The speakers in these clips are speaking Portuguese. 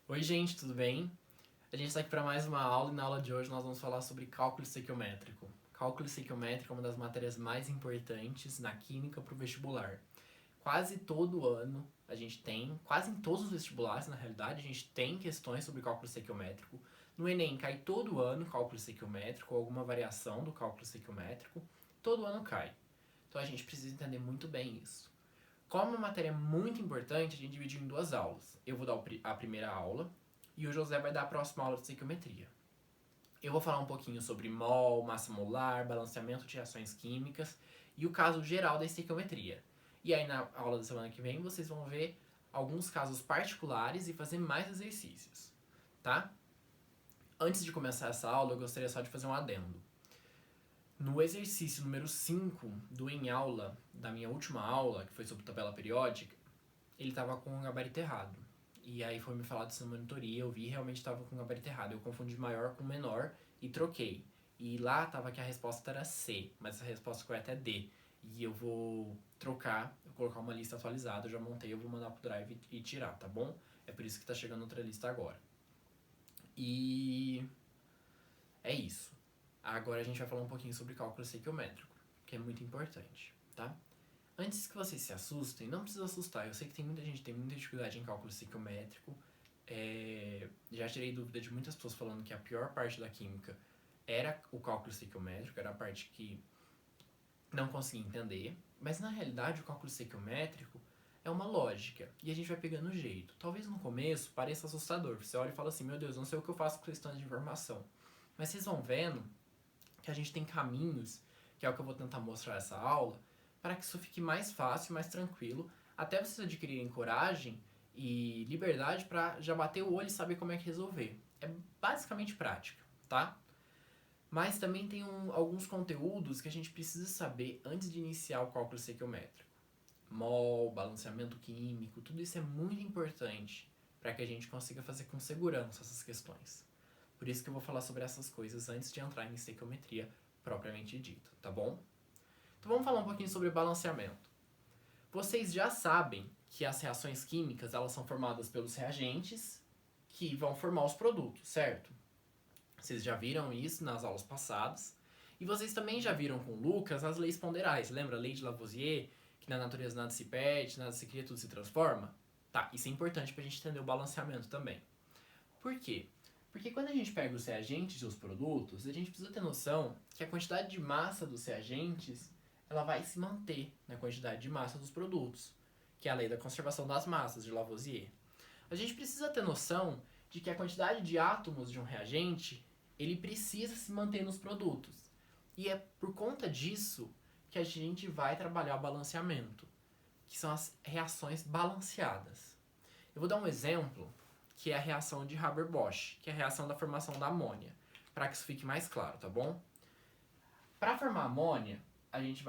Oi, gente, tudo bem? A gente está aqui para mais uma aula e na aula de hoje nós vamos falar sobre cálculo estequiométrico. Cálculo estequiométrico é uma das matérias mais importantes na química para o vestibular. Quase todo ano a gente tem, quase em todos os vestibulares na realidade, a gente tem questões sobre cálculo estequiométrico. No Enem cai todo ano cálculo estequiométrico ou alguma variação do cálculo estequiométrico. Todo ano cai. Então a gente precisa entender muito bem isso. Como uma matéria muito importante, a gente dividiu em duas aulas. Eu vou dar a primeira aula e o José vai dar a próxima aula de estequiometria. Eu vou falar um pouquinho sobre mol, massa molar, balanceamento de reações químicas e o caso geral da estequiometria. E aí na aula da semana que vem vocês vão ver alguns casos particulares e fazer mais exercícios, tá? Antes de começar essa aula, eu gostaria só de fazer um adendo. No exercício número 5 do Em Aula, da minha última aula, que foi sobre tabela periódica, ele tava com o gabarito errado. E aí foi me falado isso na monitoria, eu vi e realmente tava com o gabarito errado. Eu confundi maior com menor e troquei. E lá tava que a resposta era C, mas a resposta correta é D. E eu vou trocar, vou colocar uma lista atualizada, eu já montei, eu vou mandar pro Drive e tirar, tá bom? É por isso que tá chegando outra lista agora. E é isso. Agora a gente vai falar um pouquinho sobre cálculo estequiométrico, que é muito importante, tá? Antes que vocês se assustem, não precisa assustar. Eu sei que tem muita gente que tem muita dificuldade em cálculo estequiométrico. Já tirei dúvida de muitas pessoas falando que a pior parte da química era o cálculo estequiométrico, era a parte que não conseguia entender. Mas na realidade, o cálculo estequiométrico é uma lógica e a gente vai pegando o jeito. Talvez no começo pareça assustador. Você olha e fala assim: meu Deus, não sei o que eu faço com questões de informação. Mas vocês vão vendo que a gente tem caminhos, que é o que eu vou tentar mostrar nessa aula, para que isso fique mais fácil, mais tranquilo, até vocês adquirirem coragem e liberdade para já bater o olho e saber como é que resolver. É basicamente prática, tá? Mas também tem alguns conteúdos que a gente precisa saber antes de iniciar o cálculo estequiométrico. Mol, balanceamento químico, tudo isso é muito importante para que a gente consiga fazer com segurança essas questões. Por isso que eu vou falar sobre essas coisas antes de entrar em estequiometria propriamente dita, tá bom? Então vamos falar um pouquinho sobre balanceamento. Vocês já sabem que as reações químicas elas são formadas pelos reagentes que vão formar os produtos, certo? Vocês já viram isso nas aulas passadas. E vocês também já viram com o Lucas as leis ponderais. Lembra a lei de Lavoisier? Que na natureza nada se perde, nada se cria, tudo se transforma? Tá, isso é importante pra gente entender o balanceamento também. Por quê? Porque quando a gente pega os reagentes e os produtos, a gente precisa ter noção que a quantidade de massa dos reagentes ela vai se manter na quantidade de massa dos produtos, que é a lei da conservação das massas de Lavoisier. A gente precisa ter noção de que a quantidade de átomos de um reagente ele precisa se manter nos produtos. E é por conta disso que a gente vai trabalhar o balanceamento, que são as reações balanceadas. Eu vou dar um exemplo, que é a reação de Haber-Bosch, que é a reação da formação da amônia, para que isso fique mais claro, tá bom? Para formar amônia,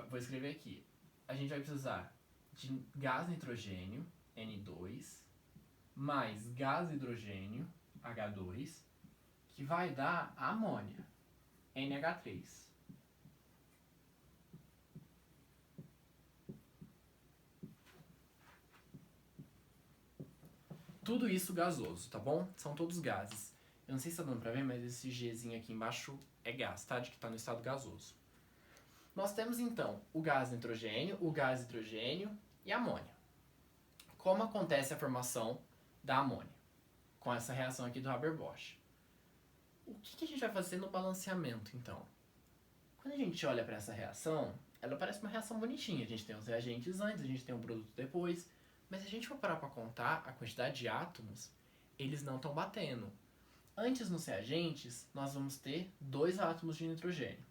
vou escrever aqui, a gente vai precisar de gás nitrogênio, N2, mais gás hidrogênio, H2, que vai dar a amônia, NH3. Tudo isso gasoso, tá bom? São todos gases. Eu não sei se tá dando pra ver, mas esse Gzinho aqui embaixo é gás, tá? De que tá no estado gasoso. Nós temos então o gás nitrogênio, o gás hidrogênio e a amônia. Como acontece a formação da amônia? Com essa reação aqui do Haber-Bosch. O que a gente vai fazer no balanceamento, então? Quando a gente olha para essa reação, ela parece uma reação bonitinha. A gente tem os reagentes antes, a gente tem o produto depois. Mas se a gente for parar para contar a quantidade de átomos, eles não estão batendo. Antes nos reagentes, nós vamos ter 2 átomos de nitrogênio.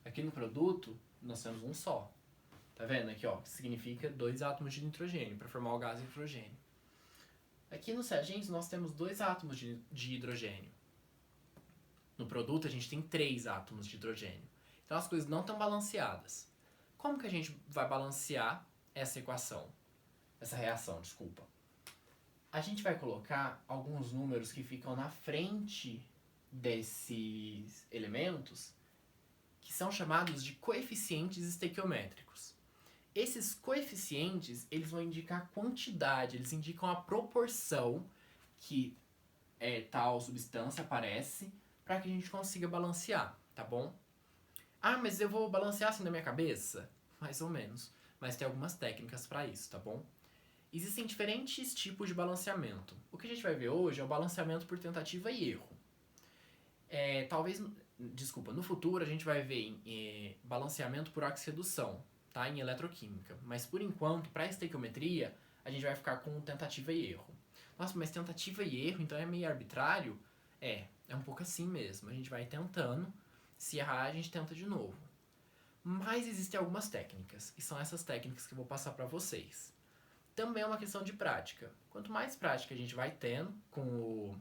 Aqui no produto, nós temos um só. Tá vendo aqui, ó? Que significa 2 átomos de nitrogênio para formar o gás hidrogênio. Aqui nos reagentes, nós temos 2 átomos de hidrogênio. No produto, a gente tem 3 átomos de hidrogênio. Então as coisas não estão balanceadas. Como que a gente vai balancear essa equação? Essa reação, desculpa. A gente vai colocar alguns números que ficam na frente desses elementos, que são chamados de coeficientes estequiométricos. Esses coeficientes, eles vão indicar a quantidade, eles indicam a proporção que tal substância aparece para que a gente consiga balancear, tá bom? Ah, mas eu vou balancear assim na minha cabeça? Mais ou menos. Mas tem algumas técnicas para isso, tá bom? Existem diferentes tipos de balanceamento. O que a gente vai ver hoje é o balanceamento por tentativa e erro. No futuro a gente vai ver balanceamento por oxirredução, tá? Em eletroquímica. Mas por enquanto, para estequiometria, a gente vai ficar com tentativa e erro. Nossa, mas tentativa e erro, então é meio arbitrário? É um pouco assim mesmo. A gente vai tentando, se errar a gente tenta de novo. Mas existem algumas técnicas, e são essas técnicas que eu vou passar para vocês. Também é uma questão de prática. Quanto mais prática a gente vai tendo com o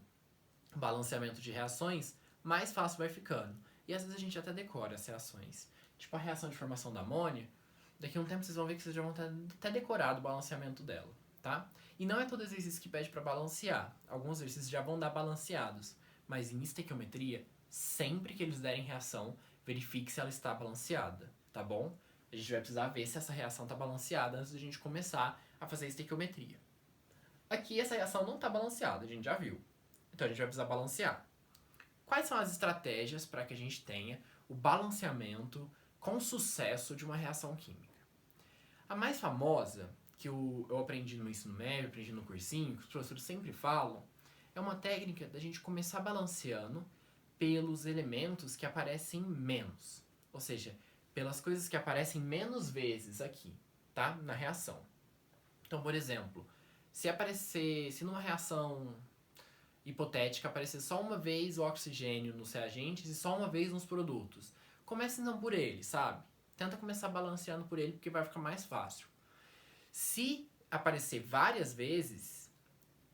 balanceamento de reações, mais fácil vai ficando. E às vezes a gente até decora as reações. Tipo a reação de formação da amônia, daqui a um tempo vocês vão ver que vocês já vão ter até decorado o balanceamento dela, tá? E não é todo exercício que pede para balancear. Alguns exercícios já vão dar balanceados. Mas em estequiometria, sempre que eles derem reação, verifique se ela está balanceada, tá bom? A gente vai precisar ver se essa reação está balanceada antes de a gente começar a fazer estequiometria. Aqui essa reação não está balanceada, a gente já viu. Então a gente vai precisar balancear. Quais são as estratégias para que a gente tenha o balanceamento com sucesso de uma reação química? A mais famosa, que eu aprendi no ensino médio, aprendi no cursinho, que os professores sempre falam, é uma técnica da gente começar balanceando pelos elementos que aparecem menos. Ou seja, pelas coisas que aparecem menos vezes aqui, tá? Na reação. Então, por exemplo, se numa reação hipotética aparecer só uma vez o oxigênio nos reagentes e só uma vez nos produtos, comece não por ele, sabe? Tenta começar balanceando por ele porque vai ficar mais fácil. Se aparecer várias vezes,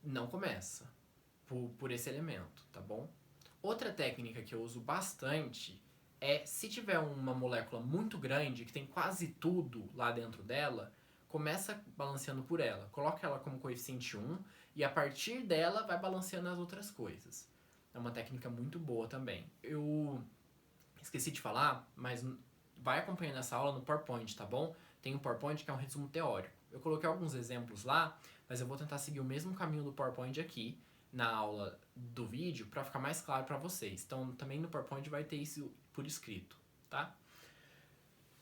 não começa por esse elemento, tá bom? Outra técnica que eu uso bastante é, se tiver uma molécula muito grande, que tem quase tudo lá dentro dela, começa balanceando por ela. Coloca ela como coeficiente 1 e a partir dela vai balanceando as outras coisas. É uma técnica muito boa também. Eu esqueci de falar, mas vai acompanhando essa aula no PowerPoint, tá bom? Tem um PowerPoint que é um resumo teórico. Eu coloquei alguns exemplos lá, mas eu vou tentar seguir o mesmo caminho do PowerPoint aqui na aula do vídeo para ficar mais claro para vocês. Então, também no PowerPoint vai ter isso por escrito, tá?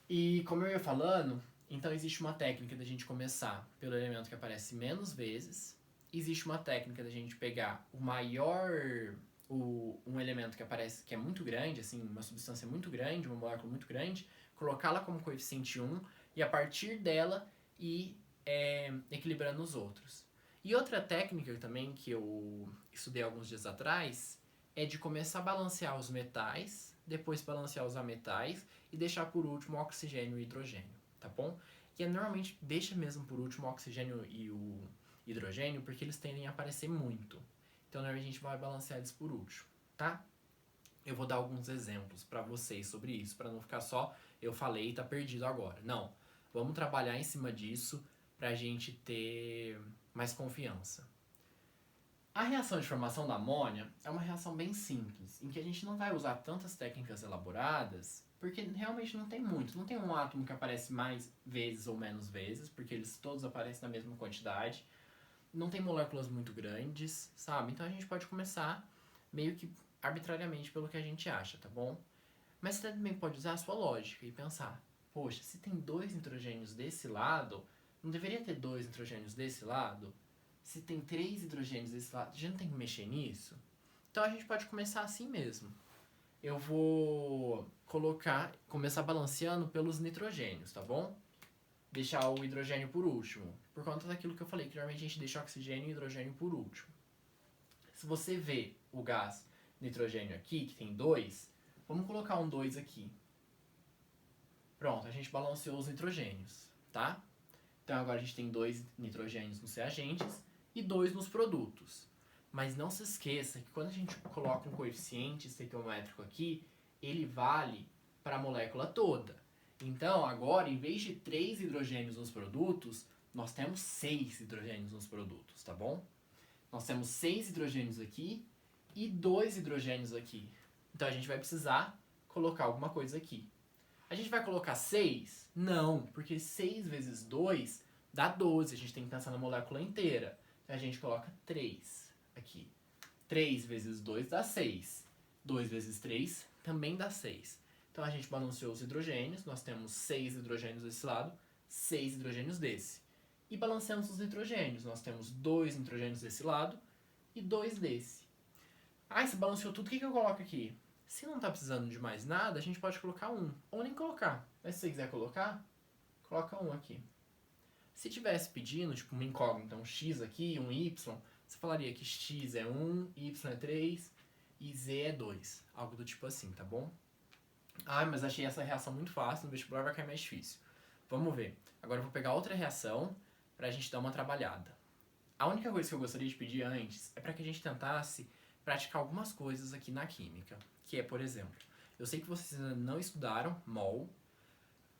E como eu ia falando, então existe uma técnica da gente começar pelo elemento que aparece menos vezes. Existe uma técnica da gente pegar um elemento que aparece que é muito grande, assim, uma substância muito grande, uma molécula muito grande, colocá-la como coeficiente 1 e a partir dela ir equilibrando os outros. E outra técnica também que eu estudei alguns dias atrás é de começar a balancear os metais, depois balancear os ametais e deixar por último o oxigênio e o hidrogênio, tá bom? E normalmente deixa mesmo por último o oxigênio e o hidrogênio porque eles tendem a aparecer muito. Então normalmente a gente vai balancear eles por último, tá? Eu vou dar alguns exemplos para vocês sobre isso, para não ficar só eu falei e tá perdido agora. Não, vamos trabalhar em cima disso pra gente ter mais confiança. A reação de formação da amônia é uma reação bem simples, em que a gente não vai usar tantas técnicas elaboradas, porque realmente não tem muito. Não tem um átomo que aparece mais vezes ou menos vezes, porque eles todos aparecem na mesma quantidade. Não tem moléculas muito grandes, sabe? Então a gente pode começar meio que arbitrariamente pelo que a gente acha, tá bom? Mas você também pode usar a sua lógica e pensar, poxa, se tem 2 nitrogênios desse lado, não deveria ter 2 nitrogênios desse lado? Se tem 3 hidrogênios desse lado, a gente não tem que mexer nisso? Então a gente pode começar assim mesmo. Eu vou começar balanceando pelos nitrogênios, tá bom? Deixar o hidrogênio por último. Por conta daquilo que eu falei, que normalmente a gente deixa o oxigênio e o hidrogênio por último. Se você vê o gás nitrogênio aqui, que tem 2, vamos colocar um 2 aqui. Pronto, a gente balanceou os nitrogênios, tá? Então agora a gente tem 2 nitrogênios nos reagentes e 2 nos produtos. Mas não se esqueça que quando a gente coloca um coeficiente estequiométrico aqui, ele vale para a molécula toda. Então agora, em vez de 3 hidrogênios nos produtos, nós temos 6 hidrogênios nos produtos, tá bom? Nós temos 6 hidrogênios aqui e 2 hidrogênios aqui. Então a gente vai precisar colocar alguma coisa aqui. A gente vai colocar 6? Não, porque 6 vezes 2 dá 12. A gente tem que pensar na molécula inteira. Então a gente coloca 3 aqui. 3 vezes 2 dá 6. 2 vezes 3 também dá 6. Então a gente balanceou os hidrogênios, nós temos 6 hidrogênios desse lado, 6 hidrogênios desse. E balanceamos os nitrogênios, nós temos 2 nitrogênios desse lado e 2 desse. Ah, se balanceou tudo, o que eu coloco aqui? Se não está precisando de mais nada, a gente pode colocar 1, ou nem colocar. Mas se você quiser colocar, coloca 1 aqui. Se tivesse pedindo, tipo uma incógnita, um x aqui, um y, você falaria que x é 1, y é 3 e z é 2. Algo do tipo assim, tá bom? Ah, mas achei essa reação muito fácil, no vestibular vai cair mais difícil. Vamos ver. Agora eu vou pegar outra reação pra gente dar uma trabalhada. A única coisa que eu gostaria de pedir antes é para que a gente tentasse praticar algumas coisas aqui na química. Que é, por exemplo, eu sei que vocês ainda não estudaram mol,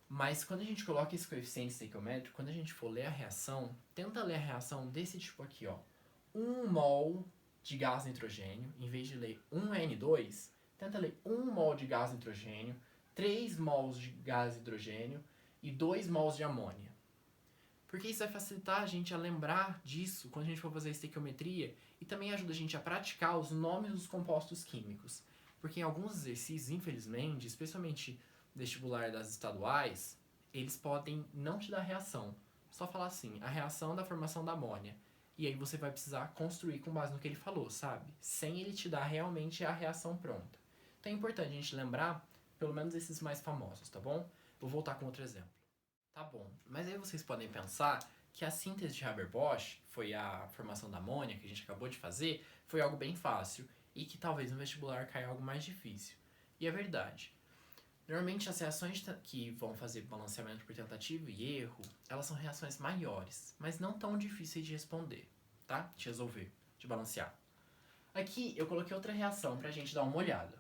mas quando a gente coloca esse coeficiente estequiométrico, quando a gente for ler a reação, tenta ler a reação desse tipo aqui, ó. 1 mol de gás nitrogênio, em vez de ler 1N2, tenta ler 1 mol de gás nitrogênio, 3 mols de gás hidrogênio e 2 mols de amônia. Porque isso vai facilitar a gente a lembrar disso quando a gente for fazer a estequiometria e também ajuda a gente a praticar os nomes dos compostos químicos. Porque em alguns exercícios, infelizmente, especialmente vestibular das estaduais, eles podem não te dar reação. Só falar assim, a reação da formação da amônia. E aí você vai precisar construir com base no que ele falou, sabe? Sem ele te dar realmente a reação pronta. Então é importante a gente lembrar, pelo menos esses mais famosos, tá bom? Vou voltar com outro exemplo. Tá bom, mas aí vocês podem pensar que a síntese de Haber-Bosch, que foi a formação da amônia que a gente acabou de fazer, foi algo bem fácil e que talvez no vestibular caia algo mais difícil. E é verdade. Normalmente as reações que vão fazer balanceamento por tentativa e erro, elas são reações maiores, mas não tão difíceis de responder, tá? De resolver, de balancear. Aqui eu coloquei outra reação pra gente dar uma olhada.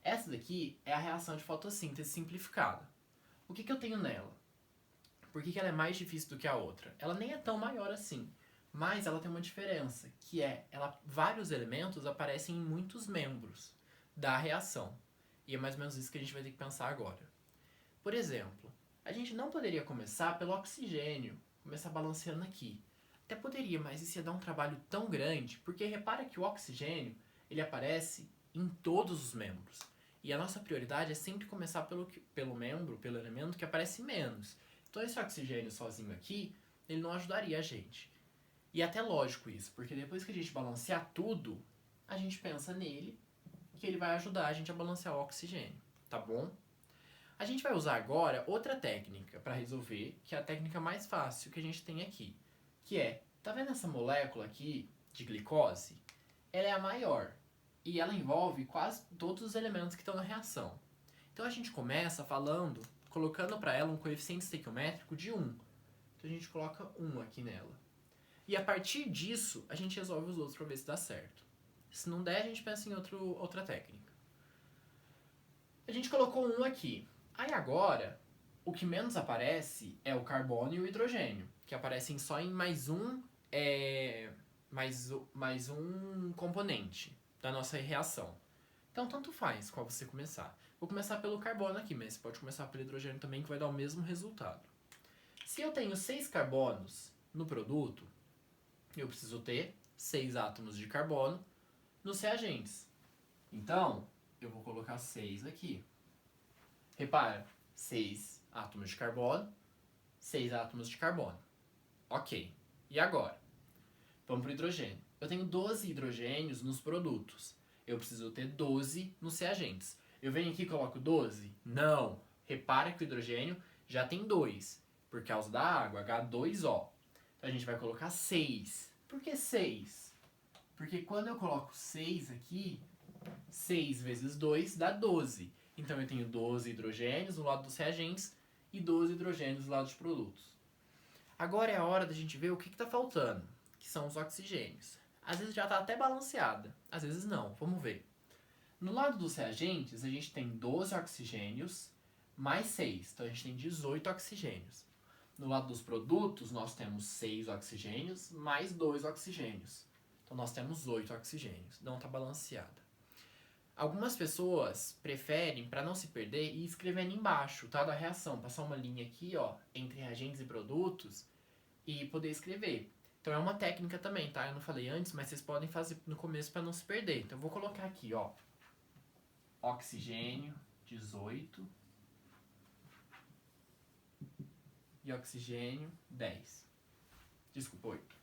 Essa daqui é a reação de fotossíntese simplificada. O que eu tenho nela? Por que ela é mais difícil do que a outra? Ela nem é tão maior assim, mas ela tem uma diferença, que é, vários elementos aparecem em muitos membros da reação. E é mais ou menos isso que a gente vai ter que pensar agora. Por exemplo, a gente não poderia começar pelo oxigênio, começar balanceando aqui. Até poderia, mas isso ia dar um trabalho tão grande, porque repara que o oxigênio, ele aparece em todos os membros. E a nossa prioridade é sempre começar pelo membro, pelo elemento que aparece menos. Então esse oxigênio sozinho aqui, ele não ajudaria a gente. E é até lógico isso, porque depois que a gente balancear tudo, a gente pensa nele, que ele vai ajudar a gente a balancear o oxigênio, tá bom? A gente vai usar agora outra técnica para resolver, que é a técnica mais fácil que a gente tem aqui, que é, tá vendo essa molécula aqui de glicose? Ela é a maior e ela envolve quase todos os elementos que estão na reação. Então a gente começa colocando para ela um coeficiente estequiométrico de 1. Então a gente coloca 1 aqui nela. E a partir disso, a gente resolve os outros para ver se dá certo. Se não der, a gente pensa em outra técnica. A gente colocou 1 aqui. Aí agora, o que menos aparece é o carbono e o hidrogênio, que aparecem só em mais um componente da nossa reação. Então, tanto faz qual você começar. Vou começar pelo carbono aqui, mas você pode começar pelo hidrogênio também, que vai dar o mesmo resultado. Se eu tenho 6 carbonos no produto, eu preciso ter 6 átomos de carbono nos reagentes. Então, eu vou colocar 6 aqui. Repara, 6 átomos de carbono, 6 átomos de carbono. Ok. E agora? Vamos para o hidrogênio. Eu tenho 12 hidrogênios nos produtos. Eu preciso ter 12 nos reagentes. Eu venho aqui e coloco 12? Não. Repara que o hidrogênio já tem 2, por causa da água, H2O. Então a gente vai colocar 6. Por que 6? Porque quando eu coloco 6 aqui, 6 vezes 2 dá 12. Então eu tenho 12 hidrogênios do lado dos reagentes e 12 hidrogênios do lado dos produtos. Agora é a hora da gente ver o que está faltando, que são os oxigênios. Às vezes já está até balanceada, às vezes não. Vamos ver. No lado dos reagentes, a gente tem 12 oxigênios mais 6. Então a gente tem 18 oxigênios. No lado dos produtos, nós temos 6 oxigênios mais 2 oxigênios. Então nós temos 8 oxigênios. Não está balanceada. Algumas pessoas preferem, para não se perder, ir escrevendo embaixo, tá, da reação. Passar uma linha aqui, ó, entre reagentes e produtos e poder escrever. Então é uma técnica também, tá? Eu não falei antes, mas vocês podem fazer no começo para não se perder. Então eu vou colocar aqui, ó, oxigênio 18 e oxigênio 10. Desculpa, 8.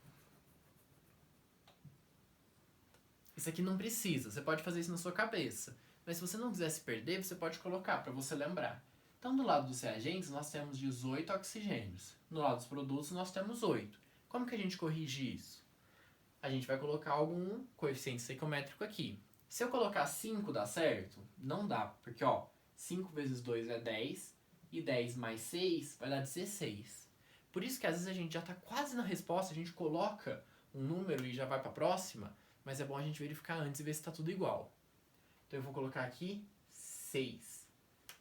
Isso aqui não precisa, você pode fazer isso na sua cabeça. Mas se você não quiser se perder, você pode colocar para você lembrar. Então, do lado dos reagentes, nós temos 18 oxigênios. No lado dos produtos, nós temos 8. Como que a gente corrige isso? A gente vai colocar algum coeficiente estequiométrico aqui. Se eu colocar 5 dá certo? Não dá, porque ó, 5 vezes 2 é 10 e 10 mais 6 vai dar 16. Por isso que às vezes a gente já está quase na resposta, a gente coloca um número e já vai para a próxima, mas é bom a gente verificar antes e ver se está tudo igual. Então eu vou colocar aqui 6.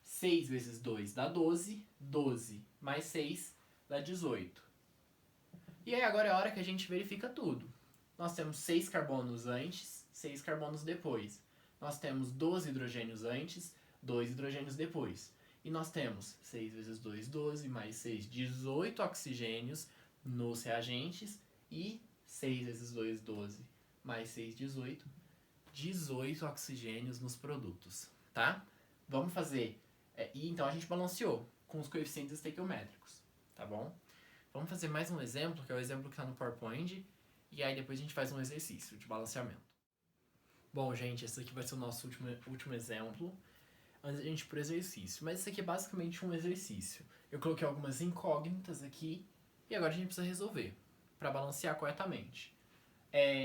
6 vezes 2 dá 12, 12 mais 6 dá 18. E aí agora é a hora que a gente verifica tudo. Nós temos 6 carbonos antes, 6 carbonos depois. Nós temos 12 hidrogênios antes, 2 hidrogênios depois. E nós temos 6 vezes 2, 12, mais 6, 18 oxigênios nos reagentes. E 6 vezes 2, 12, mais 6, 18. 18 oxigênios nos produtos, tá? Vamos fazer... e então a gente balanceou com os coeficientes estequiométricos, tá bom? Vamos fazer mais um exemplo, que é o exemplo que está no PowerPoint. E aí depois a gente faz um exercício de balanceamento. Bom, gente, esse aqui vai ser o nosso último exemplo, antes de a gente ir pro exercício. Mas esse aqui é basicamente um exercício. Eu coloquei algumas incógnitas aqui, e agora a gente precisa resolver, para balancear corretamente.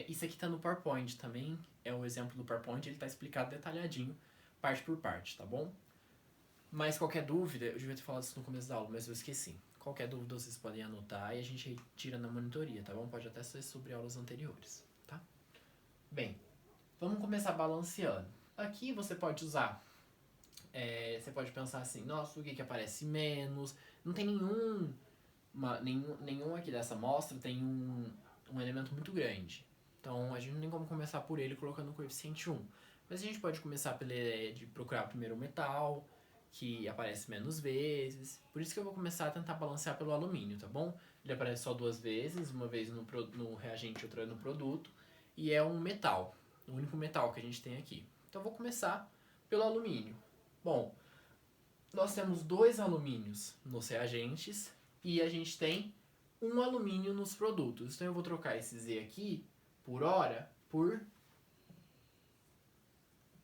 Isso aqui tá no PowerPoint também, é o exemplo do PowerPoint, ele tá explicado detalhadinho, parte por parte, tá bom? Mas qualquer dúvida, eu devia ter falado isso no começo da aula, mas eu esqueci. Qualquer dúvida vocês podem anotar e a gente tira na monitoria, tá bom? Pode até ser sobre aulas anteriores, tá? Bem, vamos começar balanceando. Aqui você pode usar, você pode pensar assim, nossa, o que aparece menos? Não tem nenhum aqui dessa amostra tem um elemento muito grande. Então a gente não tem como começar por ele colocando o coeficiente 1. Mas a gente pode começar pela ideia de procurar primeiro o metal, que aparece menos vezes. Por isso que eu vou começar a tentar balancear pelo alumínio, tá bom? Ele aparece só 2 vezes, uma vez no reagente e outra no produto. E é um metal, o único metal que a gente tem aqui. Então eu vou começar pelo alumínio. Bom, nós temos 2 alumínios nos reagentes e a gente tem 1 alumínio nos produtos. Então eu vou trocar esse Z aqui por hora por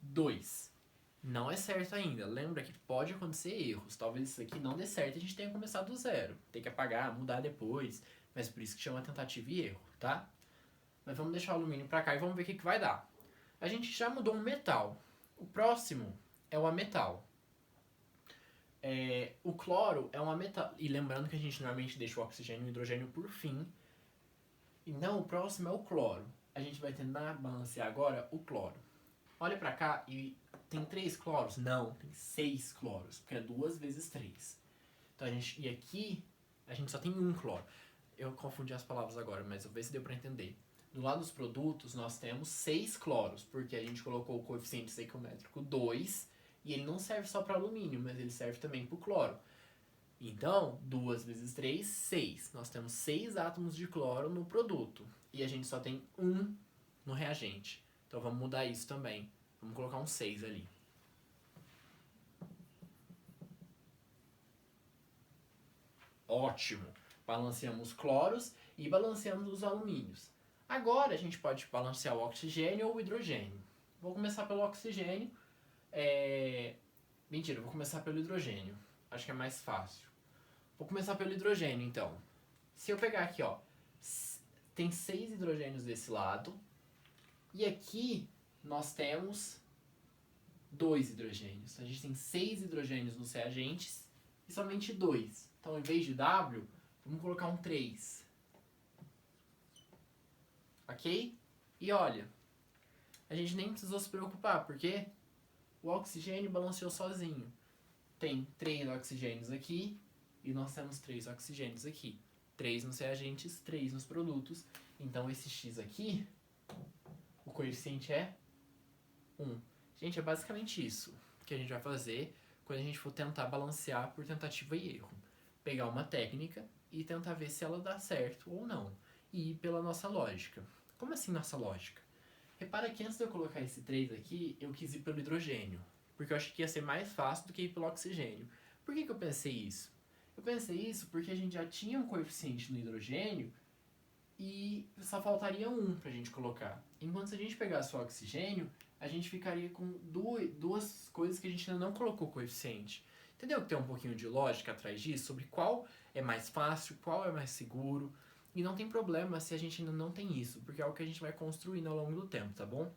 2. Não é certo ainda. Lembra que pode acontecer erros. Talvez isso aqui não dê certo e a gente tenha começado do zero. Tem que apagar, mudar depois. Mas por isso que chama tentativa e erro, tá? Mas vamos deixar o alumínio pra cá e vamos ver o que vai dar. A gente já mudou um metal. O próximo é o ametal. O cloro é um ametal. E lembrando que a gente normalmente deixa o oxigênio e o hidrogênio por fim. Então o próximo é o cloro. A gente vai tentar balancear agora o cloro. Olha pra cá e tem 3 cloros? Não, tem 6 cloros, porque é 2 vezes 3. Então e aqui a gente só tem 1 cloro. Eu confundi as palavras agora, mas eu vou ver se deu pra entender. Do lado dos produtos nós temos 6 cloros, porque a gente colocou o coeficiente estequiométrico 2, e ele não serve só para alumínio, mas ele serve também para o cloro. Então, 2 vezes 3, 6. Nós temos 6 átomos de cloro no produto, e a gente só tem 1 no reagente. Então vamos mudar isso também. Vamos colocar um 6 ali. Ótimo! Balanceamos os cloros e balanceamos os alumínios. Agora a gente pode balancear o oxigênio ou o hidrogênio. Vou começar pelo oxigênio. Mentira, vou começar pelo hidrogênio. Acho que é mais fácil. Vou começar pelo hidrogênio, então. Se eu pegar aqui, ó, tem 6 hidrogênios desse lado. E aqui nós temos 2 hidrogênios. A gente tem 6 hidrogênios nos reagentes e somente 2. Então, em vez de W, vamos colocar um 3. Ok? E olha, a gente nem precisou se preocupar, porque o oxigênio balanceou sozinho. Tem 3 oxigênios aqui e nós temos 3 oxigênios aqui. 3 nos reagentes, 3 nos produtos. Então esse X aqui, o coeficiente é 1. Gente, é basicamente isso que a gente vai fazer quando a gente for tentar balancear por tentativa e erro. Pegar uma técnica e tentar ver se ela dá certo ou não. e ir pela nossa lógica. Como assim nossa lógica? Repara que antes de eu colocar esse 3 aqui, eu quis ir pelo hidrogênio, porque eu achei que ia ser mais fácil do que ir pelo oxigênio. Por que eu pensei isso? Eu pensei isso porque a gente já tinha um coeficiente no hidrogênio e só faltaria um pra gente colocar. Enquanto se a gente pegasse o oxigênio, a gente ficaria com duas coisas que a gente ainda não colocou coeficiente. Entendeu que tem um pouquinho de lógica atrás disso? Sobre qual é mais fácil, qual é mais seguro. E não tem problema se a gente ainda não tem isso, porque é algo que a gente vai construindo ao longo do tempo, tá bom?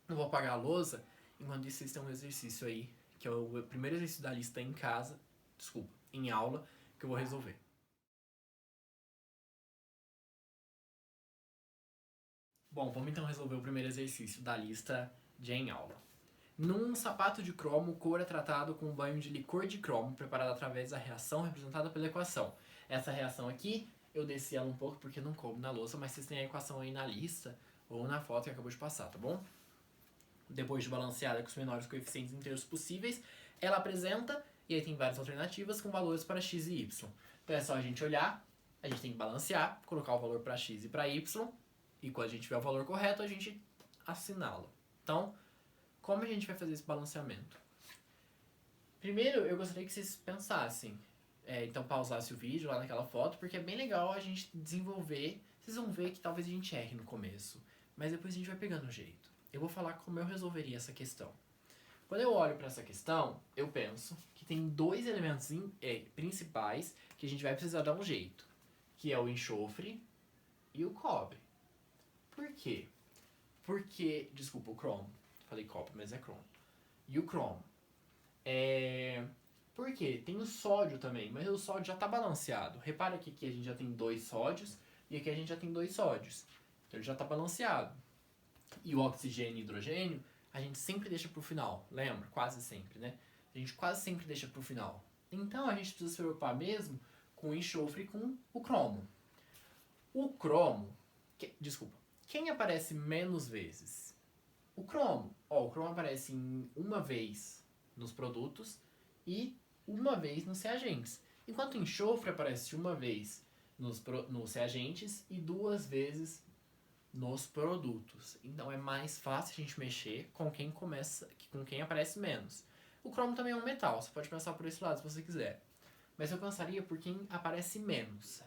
Não vou apagar a lousa, enquanto isso vocês têm um exercício aí, que é o primeiro exercício da lista em casa, desculpa, em aula, que eu vou resolver. Bom, vamos então resolver o primeiro exercício da lista de em aula. Num sapato de cromo, o couro é tratado com um banho de licor de cromo, preparado através da reação representada pela equação. Essa reação aqui, eu desci ela um pouco porque não coube na louça, mas vocês têm a equação aí na lista ou na foto que acabou de passar, tá bom? Depois de balanceada com os menores coeficientes inteiros possíveis, ela apresenta, e aí tem várias alternativas com valores para x e y. Então é só a gente olhar, a gente tem que balancear, colocar o valor para x e para y, e quando a gente tiver o valor correto, a gente assinala. Então, como a gente vai fazer esse balanceamento? Primeiro, eu gostaria que vocês pensassem, então pausasse o vídeo lá naquela foto, porque é bem legal a gente desenvolver. Vocês vão ver que talvez a gente erre no começo, mas depois a gente vai pegando o jeito. Eu vou falar como eu resolveria essa questão. Quando eu olho para essa questão, eu penso que tem dois elementos principais que a gente vai precisar dar um jeito, que é o enxofre e o cobre. Por quê? Porque, desculpa, o cromo. Falei cobre, mas é cromo. E o cromo. Por quê? Tem o sódio também, mas o sódio já está balanceado. Repara que aqui a gente já tem 2 sódios e aqui a gente já tem 2 sódios. Então ele já está balanceado. E o oxigênio e hidrogênio a gente sempre deixa pro final, lembra? Quase sempre, né? A gente quase sempre deixa pro final. Então a gente precisa se preocupar mesmo com o enxofre e com o cromo. O cromo, desculpa, quem aparece menos vezes? O cromo. O cromo aparece uma vez nos produtos e uma vez nos reagentes. Enquanto o enxofre aparece uma vez nos reagentes e 2 vezes nos produtos. Então é mais fácil a gente mexer com quem aparece menos. O cromo também é um metal, você pode pensar por esse lado se você quiser. Mas eu pensaria por quem aparece menos.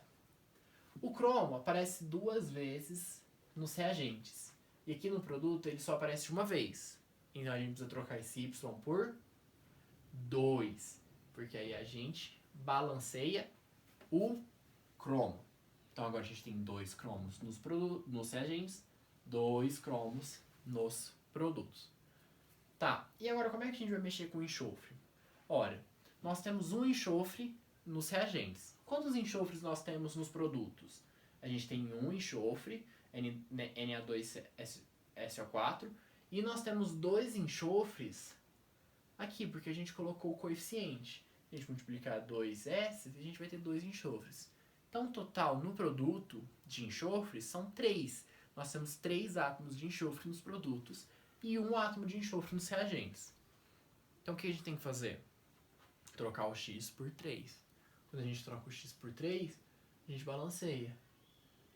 O cromo aparece 2 vezes nos reagentes. E aqui no produto ele só aparece uma vez. Então a gente precisa trocar esse Y por 2. Porque aí a gente balanceia o cromo. Então agora a gente tem 2 cromos nos reagentes, 2 cromos nos produtos. Tá, e agora como é que a gente vai mexer com o enxofre? Ora, nós temos um enxofre nos reagentes. Quantos enxofres nós temos nos produtos? A gente tem um enxofre, Na2SO4, e nós temos 2 enxofres aqui, porque a gente colocou o coeficiente. A gente multiplicar 2S, a gente vai ter 2 enxofres. Então, total no produto de enxofre são 3. Nós temos 3 átomos de enxofre nos produtos e 1 átomo de enxofre nos reagentes. Então, o que a gente tem que fazer? Trocar o X por 3. Quando a gente troca o X por 3, a gente balanceia.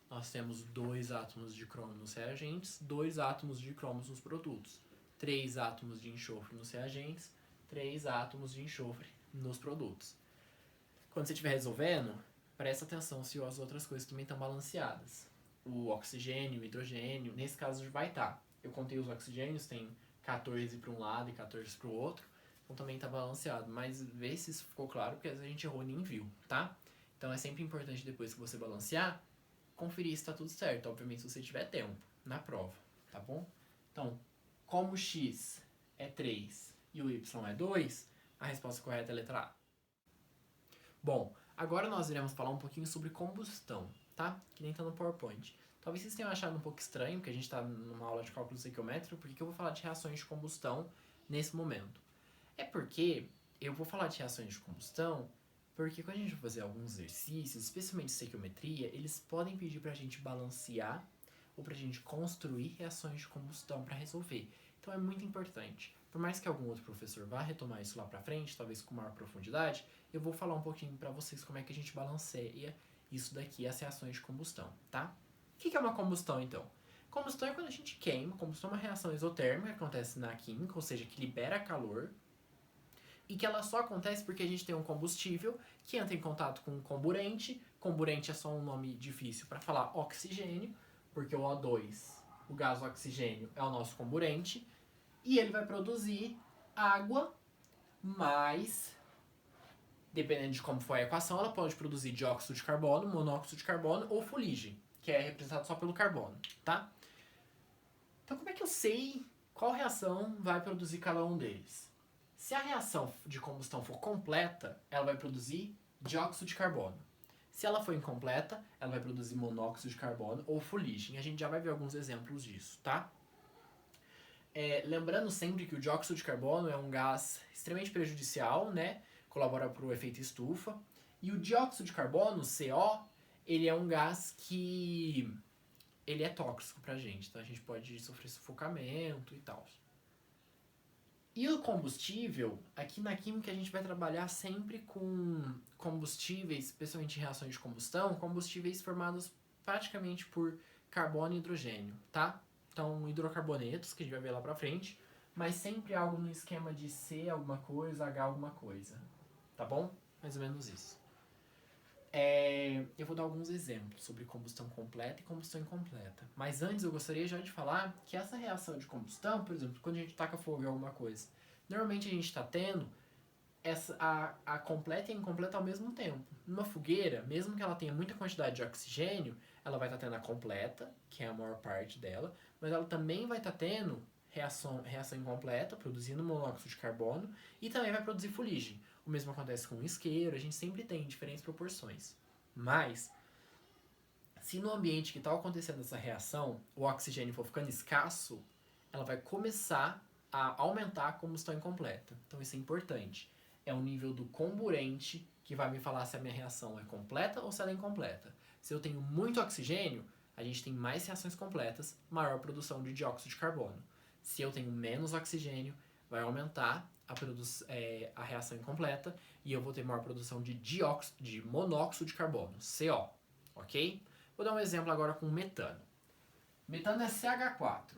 Nós temos 2 átomos de cromo nos reagentes, 2 átomos de cromos nos produtos, 3 átomos de enxofre nos reagentes, 3 átomos de enxofre nos produtos. Quando você estiver resolvendo, presta atenção se as outras coisas também estão balanceadas. O oxigênio, o hidrogênio, nesse caso vai estar. Eu contei os oxigênios, tem 14 para um lado e 14 para o outro, então também está balanceado. Mas vê se isso ficou claro, porque às vezes a gente errou e nem viu, tá? Então é sempre importante depois que você balancear, conferir se está tudo certo, obviamente se você tiver tempo na prova, tá bom? Então, como o X é 3 e o Y é 2, a resposta correta é a letra A. Bom, agora nós iremos falar um pouquinho sobre combustão, tá? Que nem tá no PowerPoint. Talvez vocês tenham achado um pouco estranho, porque a gente está numa aula de cálculo estequiométrico, porque eu vou falar de reações de combustão nesse momento. É porque eu vou falar de reações de combustão porque quando a gente vai fazer alguns exercícios, especialmente estequiometria, eles podem pedir pra gente balancear ou pra gente construir reações de combustão para resolver. Então é muito importante. Por mais que algum outro professor vá retomar isso lá pra frente, talvez com maior profundidade, eu vou falar um pouquinho pra vocês como é que a gente balanceia isso daqui, as reações de combustão, tá? O que é uma combustão, então? Combustão é quando a gente queima. Combustão é uma reação exotérmica que acontece na química, ou seja, que libera calor. E que ela só acontece porque a gente tem um combustível que entra em contato com um comburente. Comburente é só um nome difícil para falar oxigênio, porque o O2, o gás oxigênio, é o nosso comburente. E ele vai produzir água, mais, dependendo de como for a equação, ela pode produzir dióxido de carbono, monóxido de carbono ou fuligem, que é representado só pelo carbono, tá? Então como é que eu sei qual reação vai produzir cada um deles? Se a reação de combustão for completa, ela vai produzir dióxido de carbono. Se ela for incompleta, ela vai produzir monóxido de carbono ou fuligem. A gente já vai ver alguns exemplos disso, tá? Lembrando sempre que o dióxido de carbono é um gás extremamente prejudicial, né? Colabora para o efeito estufa. E o dióxido de carbono, CO, ele é um gás que ele é tóxico pra gente, então a gente pode sofrer sufocamento e tal. E o combustível, aqui na química a gente vai trabalhar sempre com combustíveis, especialmente em reações de combustão, combustíveis formados praticamente por carbono e hidrogênio, tá? Então, hidrocarbonetos, que a gente vai ver lá pra frente, mas sempre algo no esquema de C alguma coisa, H alguma coisa, tá bom? Mais ou menos isso. Eu vou dar alguns exemplos sobre combustão completa e combustão incompleta. Mas antes eu gostaria já de falar que essa reação de combustão, por exemplo, quando a gente taca fogo em alguma coisa, normalmente a gente está tendo a completa e a incompleta ao mesmo tempo. Numa fogueira, mesmo que ela tenha muita quantidade de oxigênio, ela vai estar tendo a completa, que é a maior parte dela, mas ela também vai estar tendo reação incompleta, produzindo monóxido de carbono, e também vai produzir fuligem. O mesmo acontece com o isqueiro, a gente sempre tem diferentes proporções. Mas, se no ambiente que está acontecendo essa reação, o oxigênio for ficando escasso, ela vai começar a aumentar a combustão incompleta. Então isso é importante. É o nível do comburente que vai me falar se a minha reação é completa ou se ela é incompleta. Se eu tenho muito oxigênio, a gente tem mais reações completas, maior produção de dióxido de carbono. Se eu tenho menos oxigênio, vai aumentar a reação incompleta e eu vou ter maior produção de monóxido de carbono, CO, ok? Vou dar um exemplo agora com metano. Metano é CH4.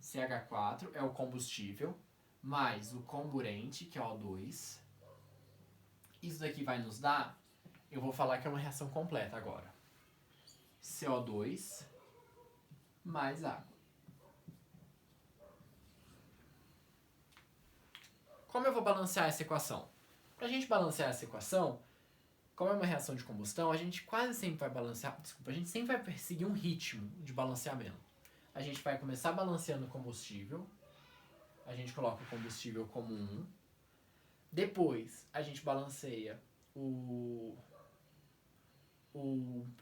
CH4 é o combustível mais o comburente, que é O2. Isso daqui vai nos dar, eu vou falar que é uma reação completa agora. CO2 mais água. Como eu vou balancear essa equação? Para a gente balancear essa equação, como é uma reação de combustão, a gente quase sempre vai balancear, a gente sempre vai seguir um ritmo de balanceamento. A gente vai começar balanceando o combustível, a gente coloca o combustível como 1, depois a gente balanceia o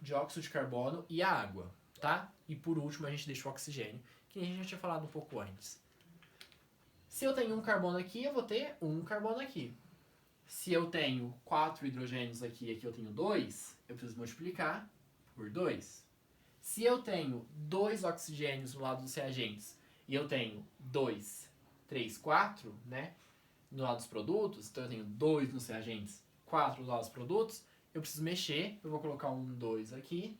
dióxido de carbono e a água, tá? E por último a gente deixa o oxigênio, que a gente já tinha falado um pouco antes. Se eu tenho um carbono aqui, eu vou ter um carbono aqui. Se eu tenho 4 hidrogênios aqui e aqui eu tenho 2, eu preciso multiplicar por 2. Se eu tenho 2 oxigênios no lado dos reagentes e eu tenho 2, 3, 4, né, no lado dos produtos, então eu tenho 2 nos reagentes, 4 no lado dos produtos, eu preciso mexer, eu vou colocar 2 aqui,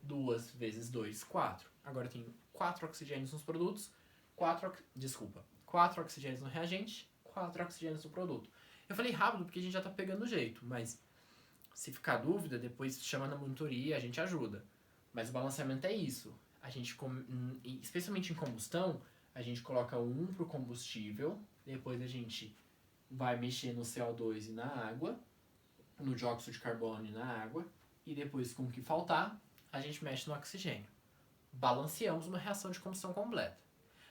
2 vezes 2, 4. Agora eu tenho 4 oxigênios nos produtos, 4 oxigênios no reagente, 4 oxigênios no produto. Eu falei rápido porque a gente já tá pegando o jeito, mas se ficar dúvida, depois chama na monitoria, a gente ajuda. Mas o balanceamento é isso. A gente, especialmente em combustão, a gente coloca 1 pro combustível, depois a gente vai mexer no CO2 e na água, no dióxido de carbono e na água, e depois, com o que faltar, a gente mexe no oxigênio. Balanceamos uma reação de combustão completa.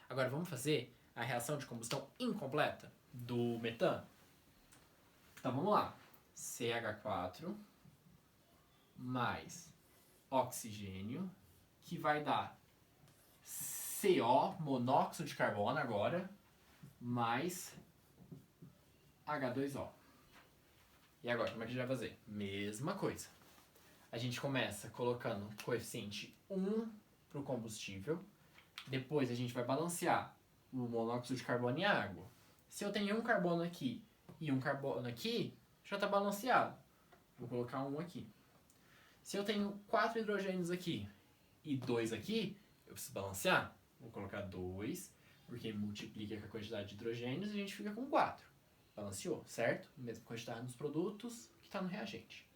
Agora vamos fazer a reação de combustão incompleta do metano. Então vamos lá. CH4 mais oxigênio, que vai dar CO, monóxido de carbono agora, mais H2O. E agora, como é que a gente vai fazer? Mesma coisa. A gente começa colocando coeficiente 1 para o combustível, depois a gente vai balancear o monóxido de carbono e a água. Se eu tenho um carbono aqui e um carbono aqui, já está balanceado. Vou colocar 1 aqui. Se eu tenho 4 hidrogênios aqui e 2 aqui, eu preciso balancear. Vou colocar 2, porque multiplica com a quantidade de hidrogênios e a gente fica com 4. Balanceou, certo? Mesma quantidade nos produtos que está no reagente.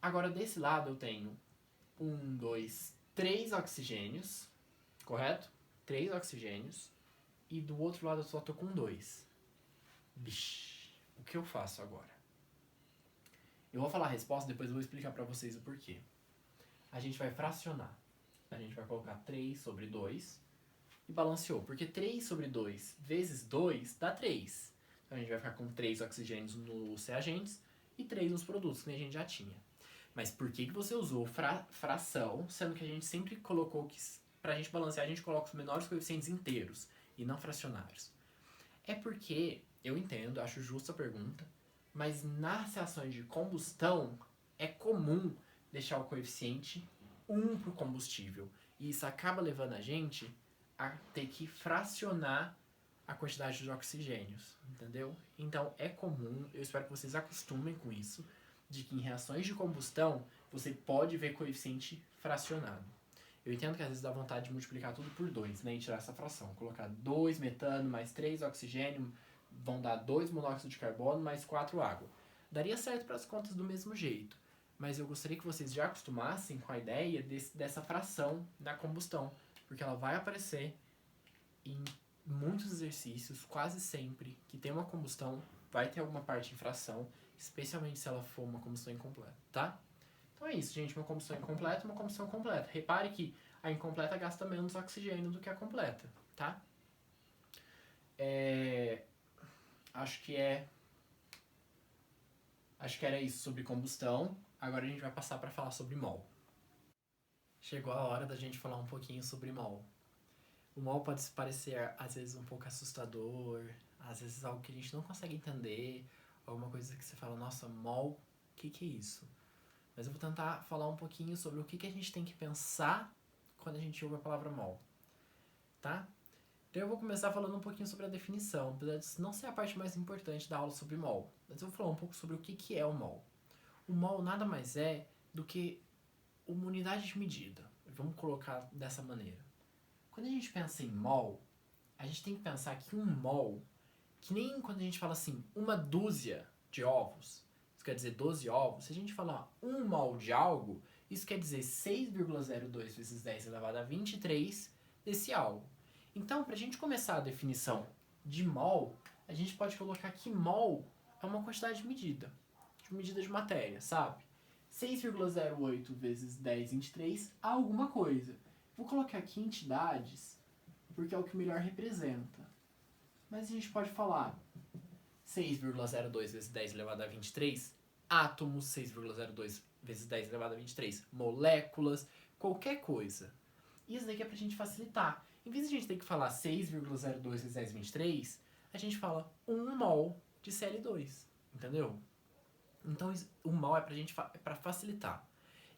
Agora, desse lado eu tenho 1, 2, 3 oxigênios, correto? 3 oxigênios. E do outro lado eu só tô com 2. Bicho, o que eu faço agora? Eu vou falar a resposta, depois eu vou explicar pra vocês o porquê. A gente vai fracionar. A gente vai colocar 3 sobre 2 e balanceou. Porque 3 sobre 2 vezes 2 dá 3. Então a gente vai ficar com 3 oxigênios nos reagentes e 3 nos produtos, que a gente já tinha. Mas por que você usou fração, sendo que a gente sempre colocou que pra gente balancear a gente coloca os menores coeficientes inteiros e não fracionários? É porque, eu entendo, acho justa a pergunta, mas nas reações de combustão é comum deixar o coeficiente 1 para o combustível. E isso acaba levando a gente a ter que fracionar a quantidade de oxigênios, entendeu? Então é comum, eu espero que vocês acostumem com isso, de que em reações de combustão você pode ver coeficiente fracionado. Eu entendo que às vezes dá vontade de multiplicar tudo por 2, né, e tirar essa fração. Colocar 2 metano mais 3 oxigênio vão dar 2 monóxido de carbono mais 4 água. Daria certo para as contas do mesmo jeito, mas eu gostaria que vocês já acostumassem com a ideia dessa fração da combustão, porque ela vai aparecer em muitos exercícios, quase sempre, que tem uma combustão, vai ter alguma parte em fração, especialmente se ela for uma combustão incompleta, tá? Então é isso, gente, uma combustão incompleta, uma combustão completa. Repare que a incompleta gasta menos oxigênio do que a completa, tá? Acho que era isso sobre combustão. Agora a gente vai passar para falar sobre mol. Chegou a hora da gente falar um pouquinho sobre mol. O mol pode parecer, às vezes, um pouco assustador, às vezes algo que a gente não consegue entender, alguma coisa que você fala, nossa, mol, o que é isso? Mas eu vou tentar falar um pouquinho sobre o que a gente tem que pensar quando a gente ouve a palavra mol, tá? Então eu vou começar falando um pouquinho sobre a definição, apesar de não ser a parte mais importante da aula sobre mol. Mas eu vou falar um pouco sobre o que é o mol. O mol nada mais é do que uma unidade de medida. Vamos colocar dessa maneira. Quando a gente pensa em mol, a gente tem que pensar que um mol, que nem quando a gente fala assim, uma dúzia de ovos, isso quer dizer 12 ovos, se a gente falar um mol de algo, isso quer dizer 6,02 vezes 10 elevado a 23 desse algo. Então, para a gente começar a definição de mol, a gente pode colocar que mol é uma quantidade de medida de matéria, sabe? 6,08 vezes 10, 23, alguma coisa. Vou colocar aqui entidades, porque é o que melhor representa. Mas a gente pode falar 6,02 vezes 10 elevado a 23, átomos, 6,02 vezes 10 elevado a 23, moléculas, qualquer coisa. Isso daqui é pra gente facilitar. Em vez de a gente ter que falar 6,02 vezes 10, 23, a gente fala 1 mol de Cl2, entendeu? Então o mol é pra facilitar.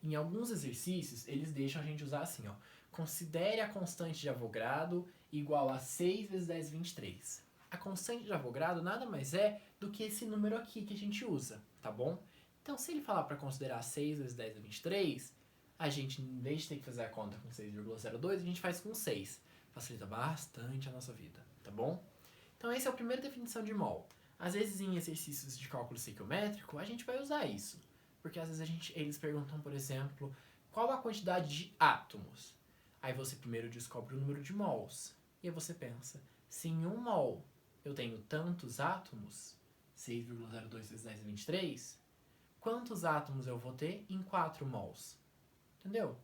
Em alguns exercícios, eles deixam a gente usar assim, ó. Considere a constante de Avogadro igual a 6 vezes 10, 23. A constante de Avogadro nada mais é do que esse número aqui que a gente usa, tá bom? Então, se ele falar para considerar 6 vezes 10 a 23, a gente, em vez de ter que fazer a conta com 6,02, a gente faz com 6. Facilita bastante a nossa vida, tá bom? Então, essa é a primeira definição de mol. Às vezes, em exercícios de cálculo estequiométrico, a gente vai usar isso. Porque às vezes eles perguntam, por exemplo, qual a quantidade de átomos? Aí você primeiro descobre o número de mols. E aí você pensa, se em 1 mol eu tenho tantos átomos, 6,02 vezes 10 a 23, quantos átomos eu vou ter em 4 mols? Entendeu?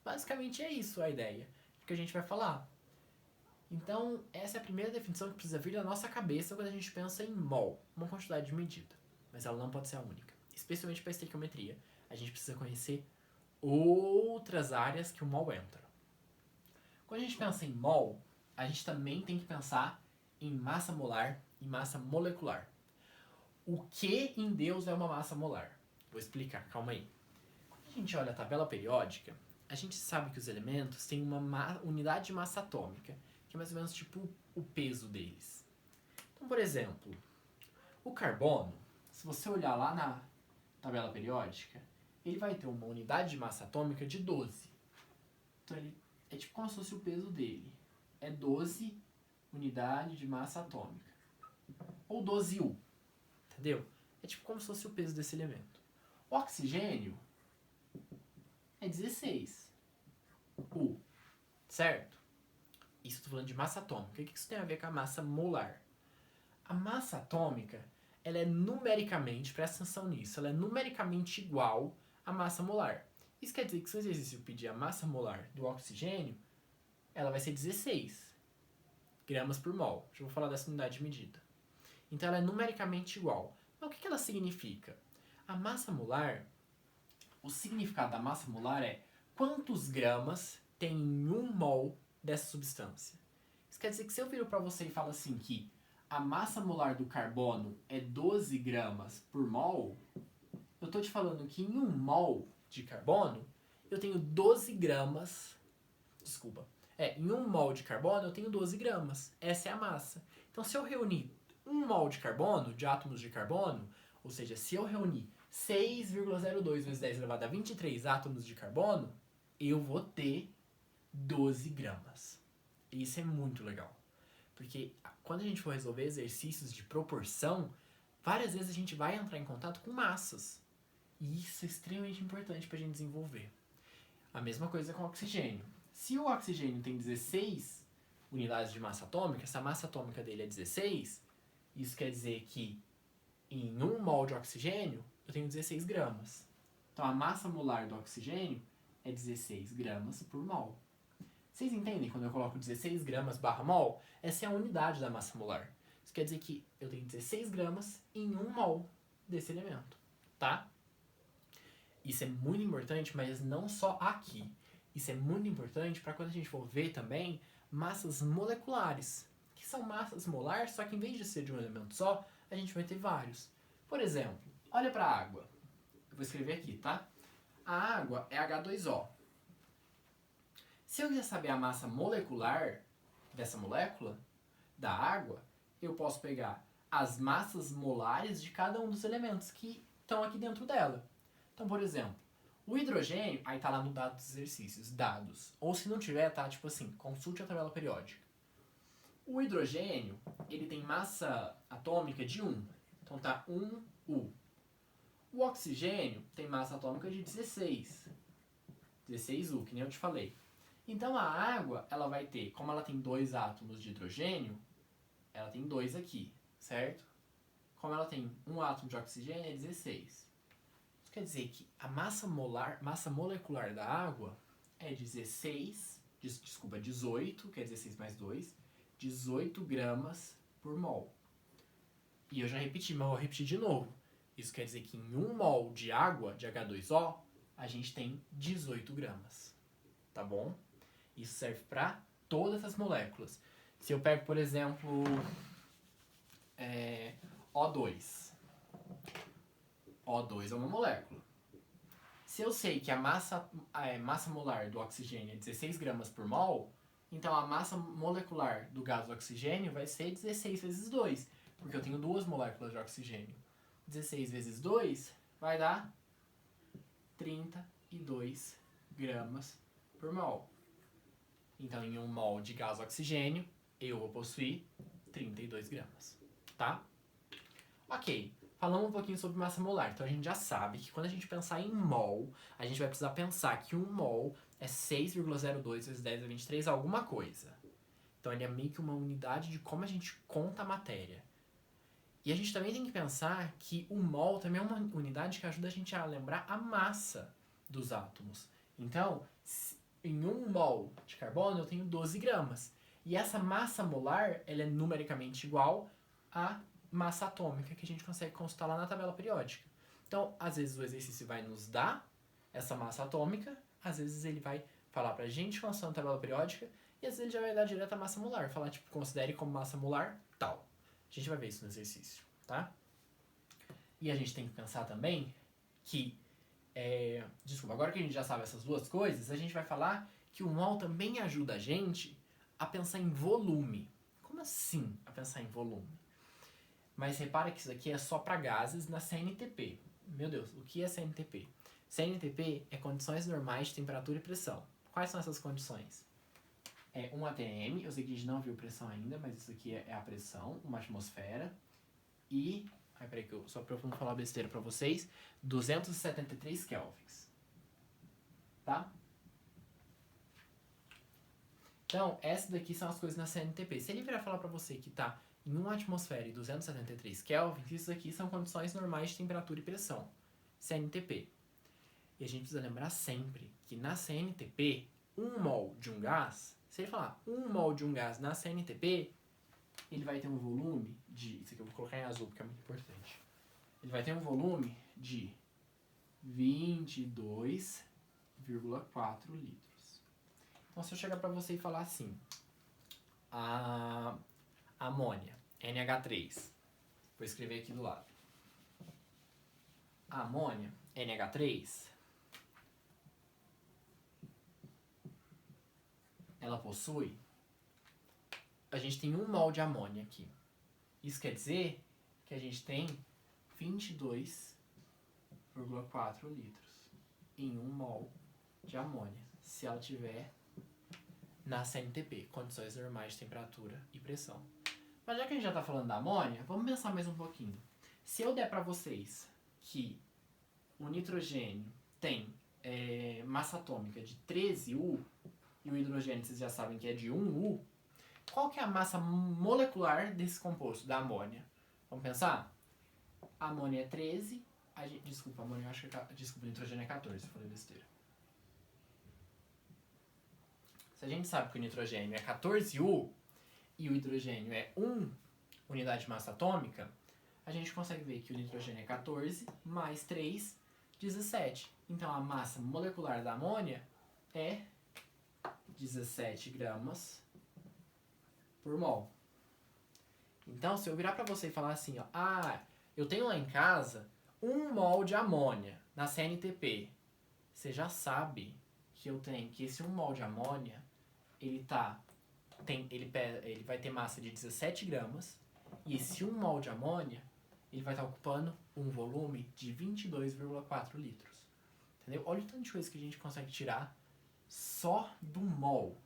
Basicamente é isso a ideia que a gente vai falar. Então, essa é a primeira definição que precisa vir da nossa cabeça quando a gente pensa em mol, uma quantidade de medida. Mas ela não pode ser a única. Especialmente para a estequiometria, a gente precisa conhecer outras áreas que o mol entra. Quando a gente pensa em mol, a gente também tem que pensar em massa molar e massa molecular. O que em Deus é uma massa molar? Vou explicar, calma aí. Quando a gente olha a tabela periódica, a gente sabe que os elementos têm uma unidade de massa atômica, que é mais ou menos tipo o peso deles. Então, por exemplo, o carbono, se você olhar lá na tabela periódica, ele vai ter uma unidade de massa atômica de 12. Então ele é tipo como se fosse o peso dele. É 12 unidades de massa atômica. Ou 12U. Entendeu? É tipo como se fosse o peso desse elemento. O oxigênio é 16 U. Certo? Isso eu tô falando de massa atômica. O que isso tem a ver com a massa molar? A massa atômica, ela é numericamente, presta atenção nisso, ela é numericamente igual à massa molar. Isso quer dizer que se o exercício pedir a massa molar do oxigênio, ela vai ser 16 gramas por mol. Já vou falar dessa unidade de medida. Então ela é numericamente igual. Mas o que ela significa? A massa molar, o significado da massa molar é quantos gramas tem em 1 mol dessa substância. Isso quer dizer que se eu viro para você e falo assim que a massa molar do carbono é 12 gramas por mol, eu estou te falando que em 1 mol de carbono, eu tenho 12 gramas. Desculpa. Em 1 mol de carbono, eu tenho 12 gramas. Essa é a massa. Então, se eu reunir 1 mol de carbono, de átomos de carbono, ou seja, se eu reunir 6,02 vezes 10 elevado a 23 átomos de carbono, eu vou ter 12 gramas. Isso é muito legal. Porque quando a gente for resolver exercícios de proporção, várias vezes a gente vai entrar em contato com massas. E isso é extremamente importante para a gente desenvolver. A mesma coisa com o oxigênio. Se o oxigênio tem 16 unidades de massa atômica, se a massa atômica dele é 16, isso quer dizer que em 1 mol de oxigênio, eu tenho 16 gramas. Então a massa molar do oxigênio é 16 gramas por mol. Vocês entendem quando eu coloco 16 gramas barra mol? Essa é a unidade da massa molar. Isso quer dizer que eu tenho 16 gramas em 1 mol desse elemento, tá? Isso é muito importante, mas não só aqui. Isso é muito importante para quando a gente for ver também massas moleculares, que são massas molares, só que em vez de ser de um elemento só, a gente vai ter vários. Por exemplo, olha para a água. Eu vou escrever aqui, tá? A água é H2O. Se eu quiser saber a massa molecular dessa molécula, da água, eu posso pegar as massas molares de cada um dos elementos que estão aqui dentro dela. Então, por exemplo, o hidrogênio, aí tá lá no dado dos exercícios, dados. Ou se não tiver, tá tipo assim, consulte a tabela periódica. O hidrogênio, ele tem massa atômica de 1. Então tá 1U. O oxigênio tem massa atômica de 16. 16U, que nem eu te falei. Então a água, ela vai ter, como ela tem 2 átomos de hidrogênio, ela tem 2 aqui, certo? Como ela tem 1 átomo de oxigênio, é 16. Isso quer dizer que a massa molecular da água é 18, que é 16 mais 2, 18 gramas por mol. E eu já repeti, mas eu vou repetir de novo. Isso quer dizer que em 1 mol de água, de H2O, a gente tem 18 gramas. Tá bom? Isso serve para todas as moléculas. Se eu pego, por exemplo, O2. O2 é uma molécula. Se eu sei que a massa molar do oxigênio é 16 gramas por mol, então a massa molecular do gás do oxigênio vai ser 16 vezes 2, porque eu tenho 2 moléculas de oxigênio. 16 vezes 2 vai dar 32 gramas por mol. Então, em 1 mol de gás oxigênio, eu vou possuir 32 gramas, tá? Ok, falamos um pouquinho sobre massa molar. Então, a gente já sabe que quando a gente pensar em mol, a gente vai precisar pensar que 1 mol é 6,02 vezes 10 a 23 alguma coisa. Então, ele é meio que uma unidade de como a gente conta a matéria. E a gente também tem que pensar que o mol também é uma unidade que ajuda a gente a lembrar a massa dos átomos. Então, em 1 mol de carbono eu tenho 12 gramas. E essa massa molar, ela é numericamente igual à massa atômica que a gente consegue consultar lá na tabela periódica. Então, às vezes o exercício vai nos dar essa massa atômica, às vezes ele vai falar pra gente consultar na tabela periódica, e às vezes ele já vai dar direto a massa molar, falar tipo, considere como massa molar tal. A gente vai ver isso no exercício, tá? E a gente tem que pensar também que desculpa, agora que a gente já sabe essas duas coisas, a gente vai falar que o mol também ajuda a gente a pensar em volume. Como assim a pensar em volume? Mas repara que isso aqui é só para gases na CNTP. Meu Deus, o que é CNTP? CNTP é condições normais de temperatura e pressão. Quais são essas condições? É 1 atm, eu sei que a gente não viu pressão ainda, mas isso aqui é a pressão, uma atmosfera. E, peraí que só pra eu não falar besteira pra vocês, 273 kelvins. Tá? Então, essas daqui são as coisas na CNTP. Se ele virar falar pra você que tá em 1 atmosfera e 273 kelvins, isso aqui são condições normais de temperatura e pressão. CNTP. E a gente precisa lembrar sempre que na CNTP, 1 mol de um gás, se ele falar 1 mol de um gás na CNTP, ele vai ter um volume de... Isso aqui eu vou colocar em azul porque é muito importante. Ele vai ter um volume de 22,4 litros. Então, se eu chegar pra você e falar assim, a amônia, NH3, vou escrever aqui do lado. A amônia, NH3, ela possui... A gente tem 1 mol de amônia aqui. Isso quer dizer que a gente tem 22,4 litros em 1 mol de amônia, se ela tiver na CNTP, condições normais de temperatura e pressão. Mas já que a gente já está falando da amônia, vamos pensar mais um pouquinho. Se eu der para vocês que o nitrogênio tem massa atômica de 13U e o hidrogênio vocês já sabem que é de 1U, qual que é a massa molecular desse composto, da amônia? Vamos pensar? A amônia é 13, desculpa, amônia eu acho que desculpa, o nitrogênio é 14, eu falei besteira. Se a gente sabe que o nitrogênio é 14U e o hidrogênio é 1 unidade de massa atômica, a gente consegue ver que o nitrogênio é 14 mais 3, 17. Então a massa molecular da amônia é 17 gramas por mol. Então, se eu virar pra você e falar assim, ó, eu tenho lá em casa 1 mol de amônia na CNTP, você já sabe que esse 1 mol de amônia, ele vai ter massa de 17 gramas, e esse 1 mol de amônia, ele vai estar ocupando um volume de 22,4 litros. Entendeu? Olha o tanto de coisa que a gente consegue tirar só do mol.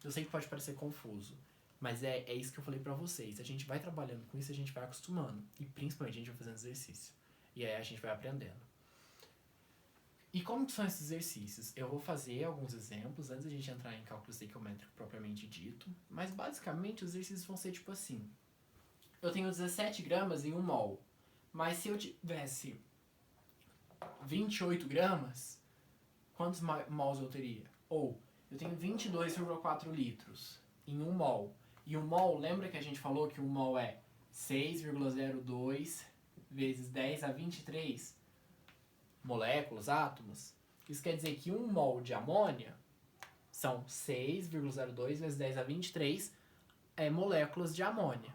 Eu sei que pode parecer confuso, mas é isso que eu falei pra vocês. A gente vai trabalhando com isso, a gente vai acostumando. E principalmente a gente vai fazendo exercício. E aí a gente vai aprendendo. E como que são esses exercícios? Eu vou fazer alguns exemplos antes da gente entrar em cálculo estequiométrico propriamente dito. Mas basicamente os exercícios vão ser tipo assim. Eu tenho 17 gramas em 1 mol. Mas se eu tivesse 28 gramas, quantos mols eu teria? Ou eu tenho 22,4 litros em 1 mol. E 1 mol, lembra que a gente falou que 1 mol é 6,02 vezes 10 a 23 moléculas, átomos? Isso quer dizer que 1 mol de amônia são 6,02 vezes 10 a 23 moléculas de amônia.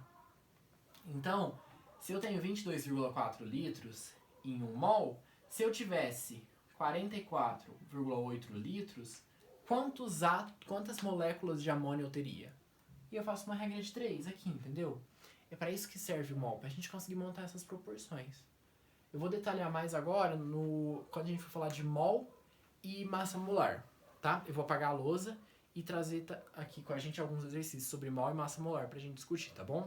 Então, se eu tenho 22,4 litros em 1 mol, se eu tivesse 44,8 litros, quantas moléculas de amônia eu teria? E eu faço uma regra de 3 aqui, entendeu? É para isso que serve o mol, para a gente conseguir montar essas proporções. Eu vou detalhar mais agora quando a gente for falar de mol e massa molar, tá? Eu vou apagar a lousa e trazer aqui com a gente alguns exercícios sobre mol e massa molar pra gente discutir, tá bom?